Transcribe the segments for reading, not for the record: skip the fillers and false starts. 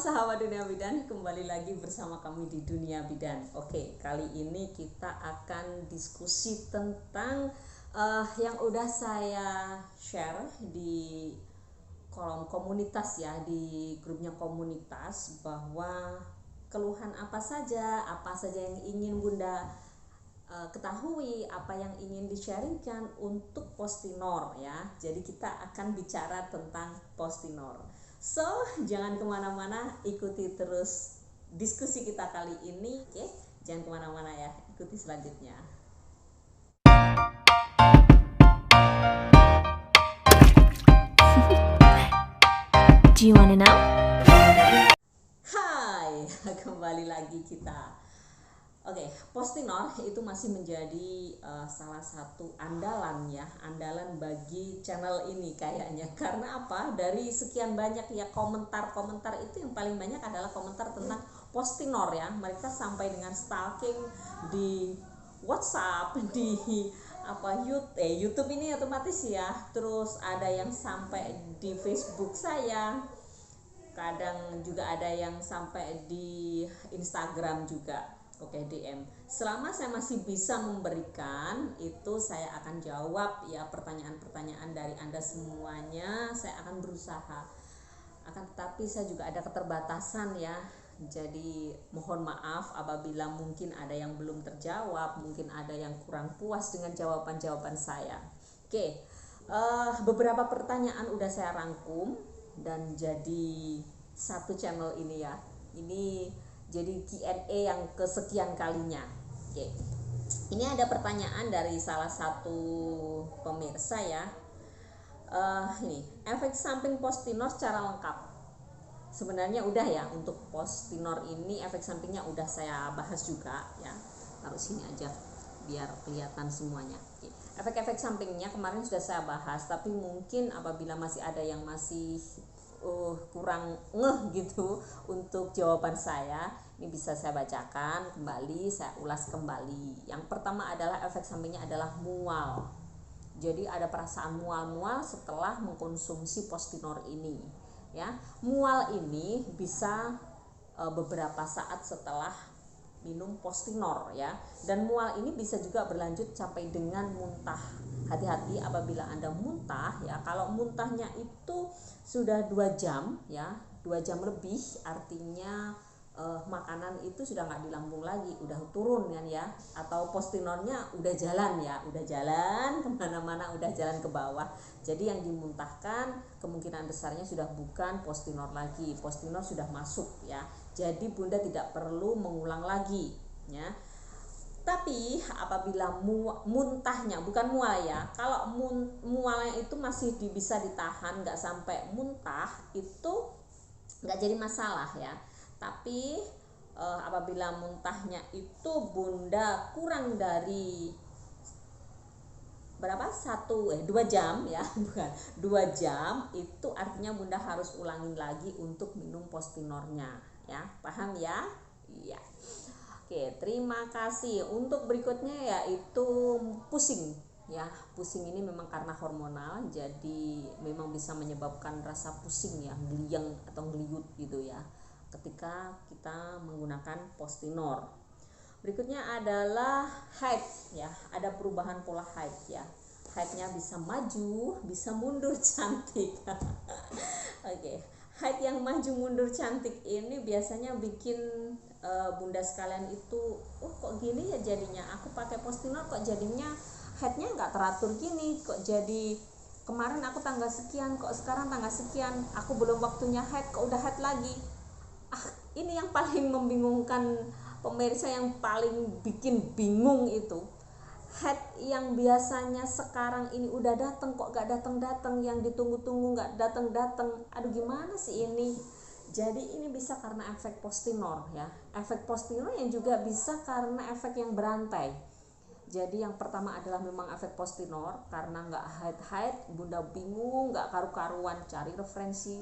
sahabat Dunia Bidan, kembali lagi bersama kami di Dunia Bidan. Oke, kali ini kita akan diskusi tentang yang udah saya share di kolom komunitas ya, di grupnya komunitas, bahwa keluhan apa saja yang ingin Bunda ketahui, apa yang ingin di-sharingkan untuk Postinor ya. Jadi kita akan bicara tentang Postinor. So, jangan kemana-mana, ikuti terus diskusi kita kali ini. Oke, jangan kemana-mana ya, ikuti selanjutnya. Do you wanna know? Hai, kembali lagi kita. Oke, Postinor itu masih menjadi salah satu andalan ya, andalan bagi channel ini kayaknya. Karena apa? Dari sekian banyak ya komentar-komentar, itu yang paling banyak adalah komentar tentang Postinor ya. Mereka sampai dengan stalking di WhatsApp, di YouTube ini otomatis ya. Terus ada yang sampai di Facebook saya. Kadang juga ada yang sampai di Instagram juga. Oke, DM. Selama saya masih bisa memberikan, itu saya akan jawab ya pertanyaan-pertanyaan dari Anda semuanya. Saya akan berusaha. Akan tetapi saya juga ada keterbatasan ya. Jadi mohon maaf apabila mungkin ada yang belum terjawab, mungkin ada yang kurang puas dengan jawaban-jawaban saya. Oke, beberapa pertanyaan udah saya rangkum dan jadi satu channel ini ya. Ini jadi Q&A yang kesekian kalinya. Oke. Ini ada pertanyaan dari salah satu pemirsa ya. Ini, efek samping Postinor secara lengkap. Sebenarnya udah ya, untuk Postinor ini efek sampingnya udah saya bahas juga ya. Taruh sini aja biar kelihatan semuanya. Oke. Efek-efek sampingnya kemarin sudah saya bahas, tapi mungkin apabila masih ada yang masih kurang gitu untuk jawaban saya, ini bisa saya bacakan kembali, saya ulas kembali. Yang pertama adalah efek sampingnya adalah mual. Jadi ada perasaan mual-mual setelah mengkonsumsi Postinor ini ya. Mual ini bisa beberapa saat setelah minum Postinor ya, dan mual ini bisa juga berlanjut sampai dengan muntah. Hati-hati apabila Anda muntah ya. Kalau muntahnya itu sudah 2 jam ya, 2 jam lebih, artinya makanan itu sudah nggak di lambung lagi, udah turun kan ya, atau Postinornya udah jalan ya, udah jalan kemana-mana, udah jalan ke bawah. Jadi yang dimuntahkan kemungkinan besarnya sudah bukan Postinor lagi, Postinor sudah masuk ya. Jadi Bunda tidak perlu mengulang lagi ya. Tapi apabila muntahnya, bukan mual ya, kalau mualnya itu masih bisa ditahan, nggak sampai muntah, itu nggak jadi masalah ya. Tapi apabila muntahnya itu Bunda kurang dari berapa, 2 jam ya, bukan 2 jam, itu artinya Bunda harus ulangin lagi untuk minum Postinornya ya. Paham ya? Iya. Oke, terima kasih. Untuk berikutnya yaitu pusing ya. Pusing ini memang karena hormonal, jadi memang bisa menyebabkan rasa pusing ya, gliyang atau gliyut gitu ya, ketika kita menggunakan Postinor. Berikutnya adalah haid ya, ada perubahan pola haid ya. Haidnya bisa maju, bisa mundur cantik. Oke. Haid yang maju mundur cantik ini biasanya bikin Bunda sekalian itu, kok gini ya jadinya, aku pakai Postinor kok jadinya haidnya nggak teratur gini, kok jadi kemarin aku tanggal sekian, kok sekarang tanggal sekian, aku belum waktunya haid kok udah haid lagi. Ini yang paling membingungkan pemirsa, yang paling bikin bingung itu haid yang biasanya sekarang ini udah datang kok gak datang-datang, yang ditunggu-tunggu gak datang-datang. Aduh, gimana sih ini? Jadi ini bisa karena efek Postinor ya. Efek Postinor yang juga bisa karena efek yang berantai. Jadi yang pertama adalah memang efek Postinor, karena gak haid-haid Bunda bingung, gak karu-karuan cari referensi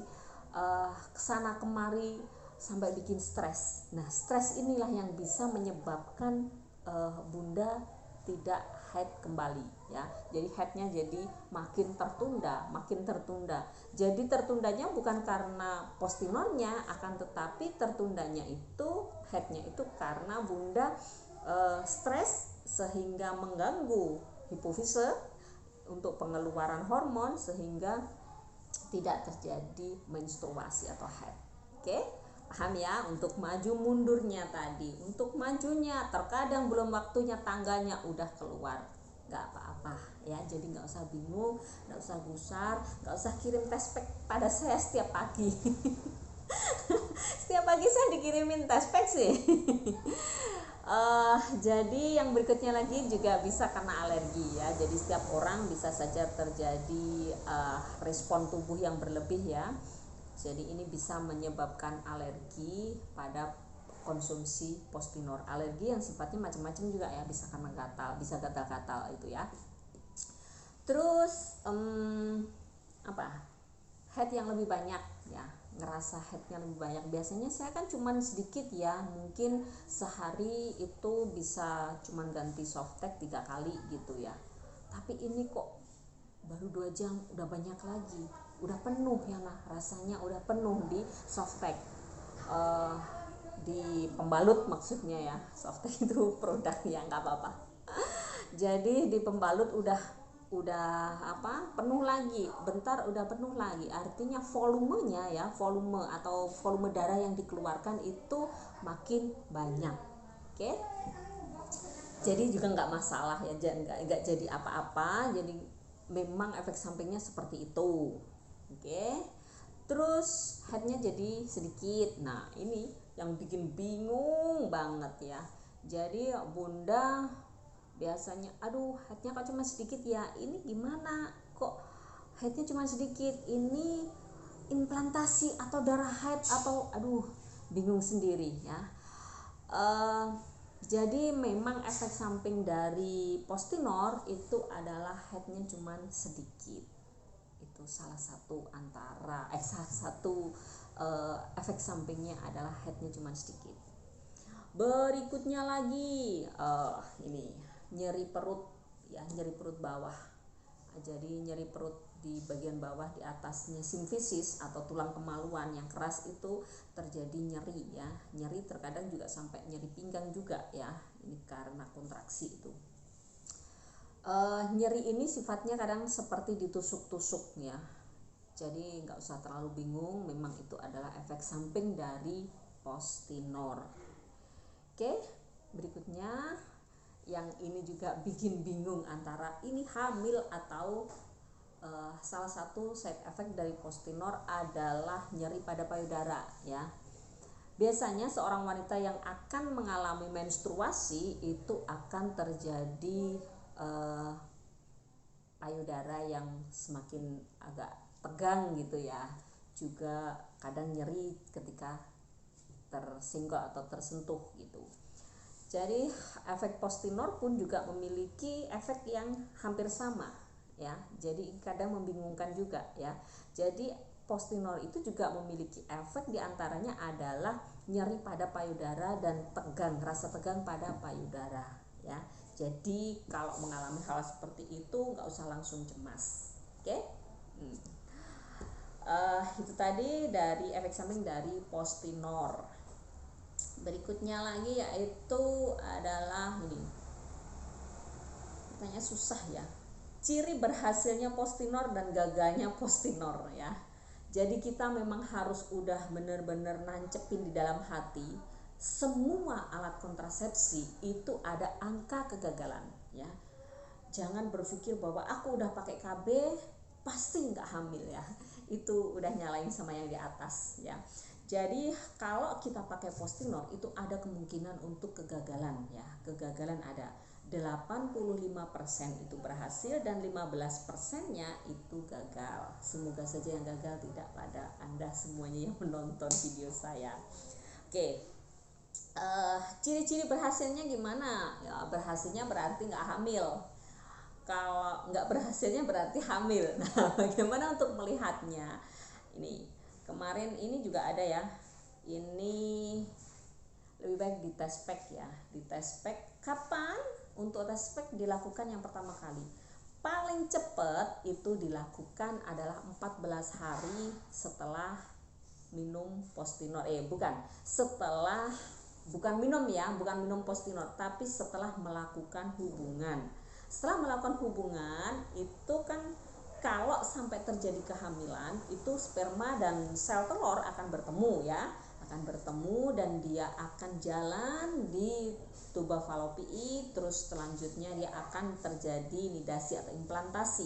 kesana kemari sampai bikin stres. Nah, stres inilah yang bisa menyebabkan Bunda tidak haid kembali ya. Jadi haidnya jadi makin tertunda. Jadi tertundanya bukan karena postinornya, akan tetapi tertundanya itu haidnya itu karena bunda stres sehingga mengganggu hipofise untuk pengeluaran hormon sehingga tidak terjadi menstruasi atau haid. Oke, paham ya? Untuk maju mundurnya tadi, untuk majunya terkadang belum waktunya, tangganya udah keluar, nggak apa-apa ya. Jadi nggak usah bingung, nggak usah gusar, nggak usah kirim tespek pada saya setiap pagi. Setiap pagi saya dikirimin tespek sih. Jadi yang berikutnya lagi juga bisa karena alergi ya. Jadi setiap orang bisa saja terjadi respon tubuh yang berlebih ya. Jadi ini bisa menyebabkan alergi pada konsumsi postinor. Alergi yang sifatnya macam-macam juga ya, bisa karena gatal, bisa gatal-gatal itu ya. Terus head yang lebih banyak ya, ngerasa headnya lebih banyak. Biasanya saya kan cuman sedikit ya, mungkin sehari itu bisa cuman ganti softtek 3 kali gitu ya. Tapi ini kok baru 2 jam udah banyak lagi, udah penuh ya. Nah rasanya udah penuh di softtek, di pembalut maksudnya ya. Softtek itu produk ya, nggak apa-apa. Jadi di pembalut udah penuh lagi, bentar udah penuh lagi, artinya volumenya ya, volume atau volume darah yang dikeluarkan itu makin banyak. Oke, jadi juga nggak masalah ya, nggak jadi apa-apa, jadi memang efek sampingnya seperti itu. Oke, terus headnya jadi sedikit. Nah ini yang bikin bingung banget ya. Jadi bunda biasanya aduh headnya kok cuma sedikit ya, ini gimana kok headnya cuma sedikit, ini implantasi atau darah haid atau aduh bingung sendiri ya. Jadi memang efek samping dari postinor itu adalah headnya cuma sedikit. Itu salah satu efek sampingnya adalah headnya cuma sedikit. Berikutnya lagi ini nyeri perut ya, nyeri perut bawah. Jadi nyeri perut di bagian bawah di atasnya simfisis atau tulang kemaluan yang keras itu terjadi nyeri ya. Nyeri terkadang juga sampai nyeri pinggang juga ya. Ini karena kontraksi itu. Nyeri ini sifatnya kadang seperti ditusuk-tusuk ya. Jadi nggak usah terlalu bingung, memang itu adalah efek samping dari postinor. Oke, berikutnya yang ini juga bikin bingung antara ini hamil atau salah satu side effect dari postinor adalah nyeri pada payudara ya. Biasanya seorang wanita yang akan mengalami menstruasi itu akan terjadi payudara yang semakin agak tegang gitu ya. Juga kadang nyeri ketika tersinggol atau tersentuh gitu. Jadi efek postinor pun juga memiliki efek yang hampir sama ya. Jadi kadang membingungkan juga ya. Jadi postinor itu juga memiliki efek, diantaranya adalah nyeri pada payudara dan tegang, rasa tegang pada payudara ya. Jadi kalau mengalami hal seperti itu nggak usah langsung cemas. Oke? Itu tadi dari efek samping dari postinor. Berikutnya lagi yaitu adalah ini, katanya susah ya, ciri berhasilnya postinor dan gagalnya postinor ya. Jadi kita memang harus udah bener-bener nancepin di dalam hati, semua alat kontrasepsi itu ada angka kegagalan ya. Jangan berpikir bahwa aku udah pakai KB pasti nggak hamil ya, itu udah nyalain sama yang di atas ya. Jadi kalau kita pakai postinor itu ada kemungkinan untuk kegagalan ya. Kegagalan ada 85% itu berhasil dan 15%-nya itu gagal. Semoga saja yang gagal tidak pada Anda semuanya yang menonton video saya. Oke. Ciri-ciri berhasilnya gimana? Ya, berhasilnya berarti nggak hamil. Kalau nggak berhasilnya berarti hamil. Nah, bagaimana untuk melihatnya? Ini kemarin ini juga ada ya, ini lebih baik di tespek ya. Di tespek kapan untuk test pack dilakukan yang pertama kali. Paling cepat itu dilakukan adalah 14 hari setelah minum Postinor. Bukan minum Postinor, tapi setelah melakukan hubungan. Setelah melakukan hubungan itu kan kalau sampai terjadi kehamilan, itu sperma dan sel telur akan bertemu ya, dan dia akan jalan di tuba falopii, terus selanjutnya dia akan terjadi nidasi atau implantasi.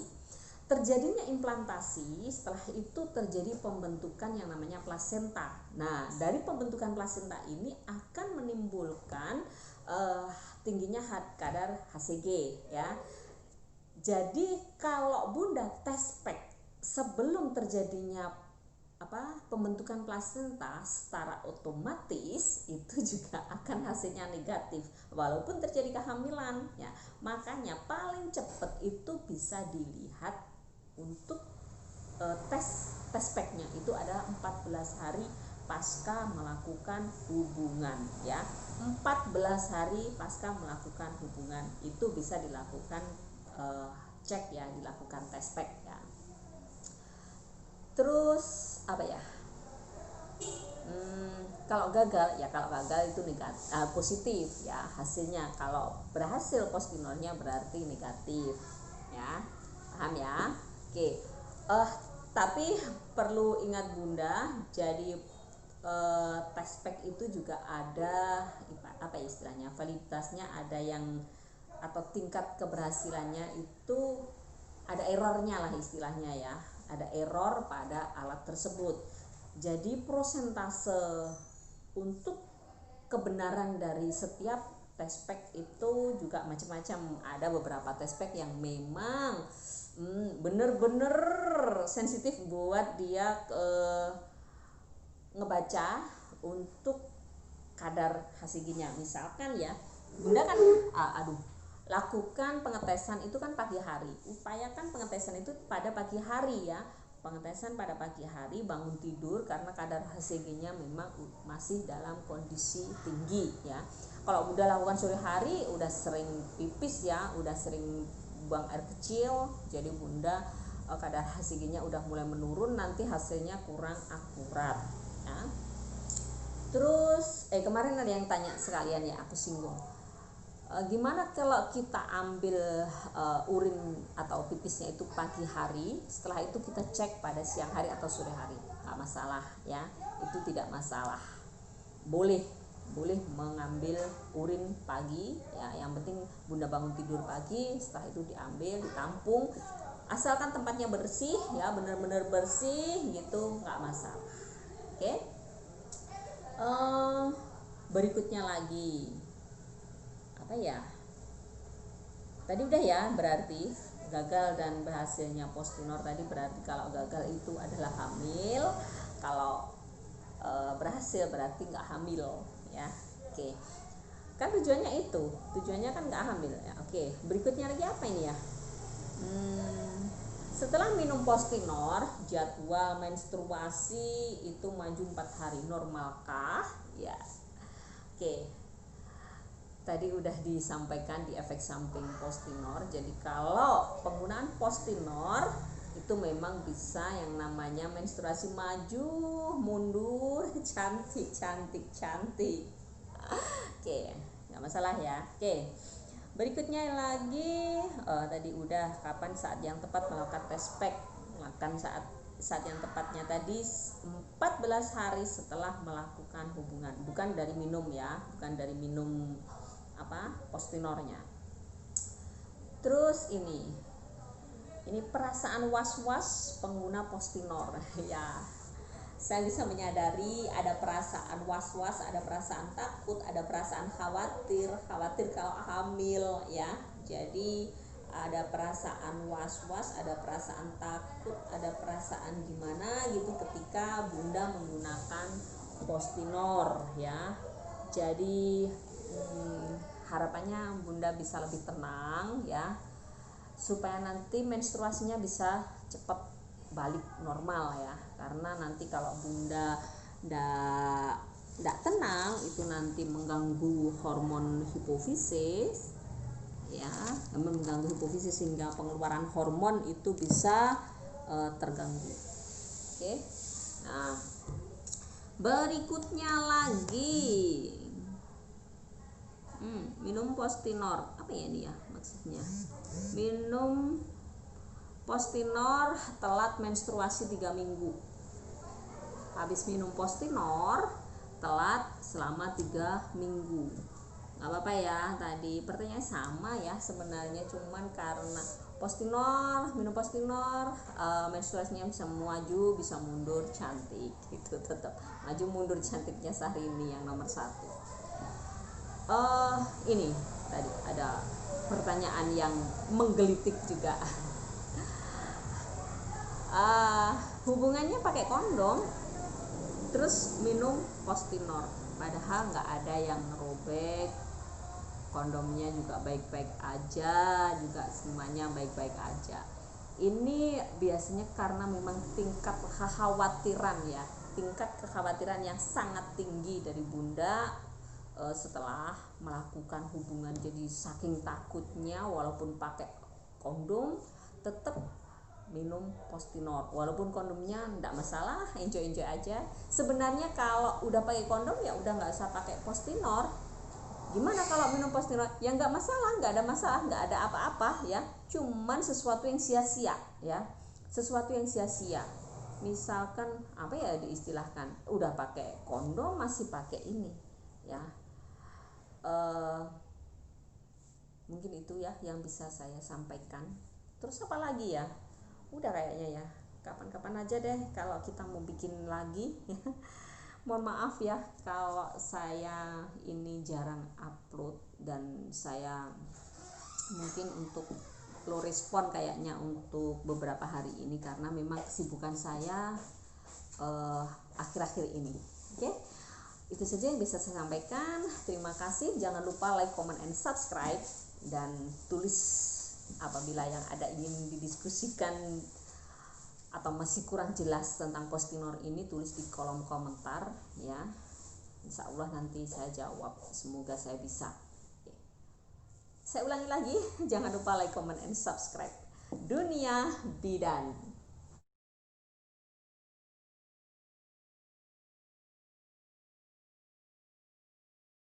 Terjadinya implantasi, setelah itu terjadi pembentukan yang namanya plasenta. Nah, dari pembentukan plasenta ini akan menimbulkan tingginya kadar HCG ya. Jadi kalau Bunda test pack sebelum terjadinya pembentukan plasenta, secara otomatis itu juga akan hasilnya negatif walaupun terjadi kehamilan ya. Makanya paling cepat itu bisa dilihat untuk test packnya itu adalah 14 hari pasca melakukan hubungan ya. 14 hari pasca melakukan hubungan itu bisa dilakukan cek ya, dilakukan test pack ya. Terus apa ya? Kalau gagal itu positif ya hasilnya. Kalau berhasil Postinornya berarti negatif ya. Paham ya? Oke. Tapi perlu ingat Bunda, jadi test pack itu juga ada istilahnya, validitasnya ada yang atau tingkat keberhasilannya itu ada errornya lah istilahnya ya, ada error pada alat tersebut. Jadi prosentase untuk kebenaran dari setiap test pack itu juga macam-macam. Ada beberapa test pack yang memang bener-bener sensitif buat dia ngebaca untuk kadar HCG-nya. Misalkan ya, Bunda kan lakukan pengetesan itu kan pagi hari. Upayakan pengetesan itu pada pagi hari ya. Pengetesan pada pagi hari, bangun tidur karena kadar HCG-nya memang masih dalam kondisi tinggi ya. Kalau Bunda lakukan sore hari udah sering pipis ya, udah sering buang air kecil, jadi Bunda kadar HCG-nya udah mulai menurun, nanti hasilnya kurang akurat ya. Terus kemarin ada yang tanya sekalian ya, aku singgung. Gimana kalau kita ambil urin atau pipisnya itu pagi hari, setelah itu kita cek pada siang hari atau sore hari? Nggak masalah ya, itu tidak masalah. Boleh mengambil urin pagi ya, yang penting Bunda bangun tidur pagi, setelah itu diambil, ditampung, asalkan tempatnya bersih ya, benar-benar bersih gitu, nggak masalah. Oke. Berikutnya lagi apa ya, tadi udah ya, berarti gagal dan berhasilnya Postinor tadi berarti kalau gagal itu adalah hamil, kalau berhasil berarti nggak hamil ya. Oke, kan tujuannya kan nggak hamil ya. Oke, berikutnya lagi apa ini ya? Setelah minum Postinor, jadwal menstruasi itu maju 4 hari, normalkah ya? Oke, tadi udah disampaikan di efek samping Postinor. Jadi kalau penggunaan Postinor itu memang bisa yang namanya menstruasi maju, mundur, cantik. Oke, nggak masalah ya. Oke, berikutnya lagi tadi udah kapan saat yang tepat melakukan test pack. Melakukan saat yang tepatnya tadi 14 hari setelah melakukan hubungan, bukan dari minum ya, bukan dari minum Postinornya. Terus ini perasaan was-was pengguna Postinor ya. Saya bisa menyadari ada perasaan was-was, ada perasaan takut, ada perasaan khawatir kalau hamil ya. Jadi ada perasaan was-was, ada perasaan takut, ada perasaan gimana gitu ketika Bunda menggunakan Postinor ya. Jadi harapannya Bunda bisa lebih tenang ya, supaya nanti menstruasinya bisa cepat balik normal ya. Karena nanti kalau Bunda tidak tenang itu nanti mengganggu hormon hipofisis ya, mengganggu hipofisis sehingga pengeluaran hormon itu bisa terganggu. Oke. Nah, berikutnya lagi minum Postinor. Apa ya ini ya maksudnya? Minum Postinor telat menstruasi 3 minggu. Habis minum Postinor telat selama 3 minggu. Gak apa-apa ya, tadi pertanyaannya sama ya sebenarnya, cuman karena minum Postinor, menstruasinya bisa maju bisa mundur, cantik gitu. Tetap maju mundur cantiknya Syahrini yang nomor 1. Ini tadi ada pertanyaan yang menggelitik juga. Hubungannya pakai kondom terus minum Postinor, padahal nggak ada yang robek, kondomnya juga baik-baik aja, juga semuanya baik-baik aja. Ini biasanya karena memang tingkat kekhawatiran yang sangat tinggi dari bunda setelah melakukan hubungan. Jadi saking takutnya walaupun pakai kondom tetap minum Postinor, walaupun kondomnya enggak masalah, enjoy aja. Sebenarnya kalau udah pakai kondom ya udah nggak usah pakai Postinor. Gimana kalau minum Postinor? Ya nggak masalah, nggak ada masalah, nggak ada apa-apa ya. Cuman sesuatu yang sia-sia ya, sesuatu yang sia-sia. Misalkan apa ya diistilahkan, udah pakai kondom masih pakai ini ya. Mungkin itu ya yang bisa saya sampaikan. Terus apa lagi ya? Udah kayaknya ya. Kapan-kapan aja deh kalau kita mau bikin lagi. Mohon maaf ya kalau saya ini jarang upload, dan saya mungkin untuk low respon kayaknya untuk beberapa hari ini karena memang kesibukan saya akhir-akhir ini. Oke? Itu saja yang bisa saya sampaikan. Terima kasih. Jangan lupa like, comment, and subscribe, dan tulis apabila yang ada ingin didiskusikan atau masih kurang jelas tentang Postinor ini, tulis di kolom komentar ya. Insya Allah nanti saya jawab, semoga saya bisa. Saya ulangi lagi, jangan lupa like, comment, and subscribe. Dunia Bidan.